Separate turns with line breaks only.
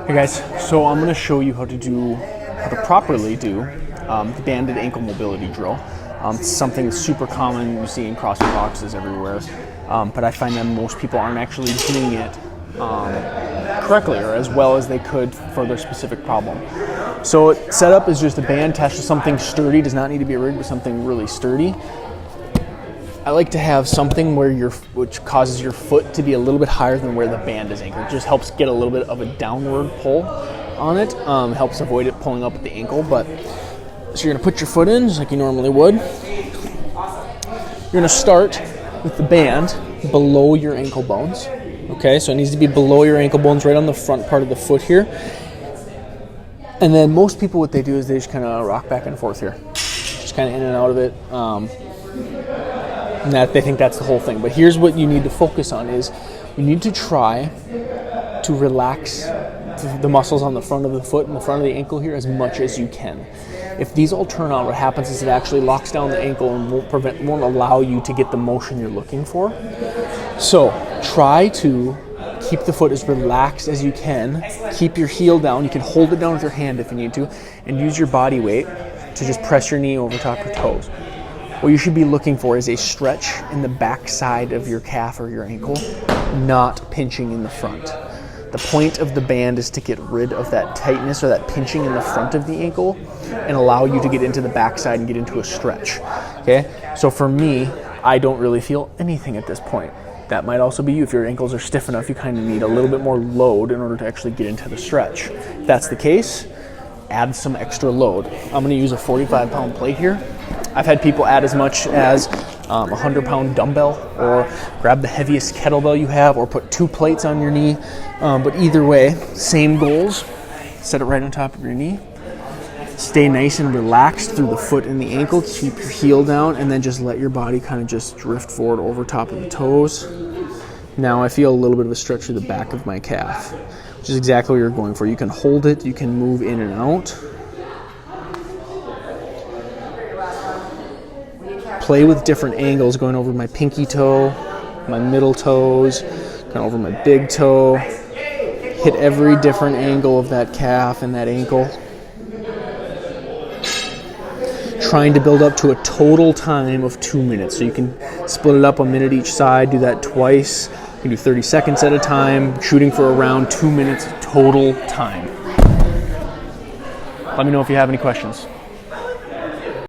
Hey guys, so I'm going to show you how to properly do the banded ankle mobility drill. It's something super common you see in CrossFit boxes everywhere, but I find that most people aren't actually doing it correctly or as well as they could for their specific problem. So setup is just a band attached to something sturdy. Does not need to be a rig, but something really sturdy. I like to have something which causes your foot to be a little bit higher than where the band is anchored. It just helps get a little bit of a downward pull on it. Helps avoid it pulling up at the ankle. So you're gonna put your foot in just like you normally would. You're gonna start with the band below your ankle bones. Okay, so it needs to be below your ankle bones, right on the front part of the foot here. And then most people, what they do is they just kind of rock back and forth here, just kind of in and out of it. And that they think that's the whole thing. But here's what you need to focus on is you need to try to relax the muscles on the front of the foot and the front of the ankle here as much as you can. If these all turn out, what happens is it actually locks down the ankle and won't allow you to get the motion you're looking for. So try to keep the foot as relaxed as you can. Keep your heel down. You can hold it down with your hand if you need to, and use your body weight to just press your knee over top your toes. What you should be looking for is a stretch in the back side of your calf or your ankle, not pinching in the front. The point of the band is to get rid of that tightness or that pinching in the front of the ankle and allow you to get into the backside and get into a stretch. Okay? So for me, I don't really feel anything at this point. That might also be you. If your ankles are stiff enough, you kind of need a little bit more load in order to actually get into the stretch. If that's the case, add some extra load. I'm going to use a 45-pound plate here. I've had people add as much as a 100-pound dumbbell, or grab the heaviest kettlebell you have, or put 2 plates on your knee. But either way, same goals. Set it right on top of your knee. Stay nice and relaxed through the foot and the ankle. Keep your heel down, and then just let your body kind of just drift forward over top of the toes. Now I feel a little bit of a stretch through the back of my calf, which is exactly what you're going for. You can hold it, you can move in and out. Play with different angles, going over my pinky toe, my middle toes, kind of over my big toe. Hit every different angle of that calf and that ankle. Trying to build up to a total time of 2 minutes. So you can split it up a minute each side, do that twice. You can do 30 seconds at a time, shooting for around 2 minutes total time. Let me know if you have any questions.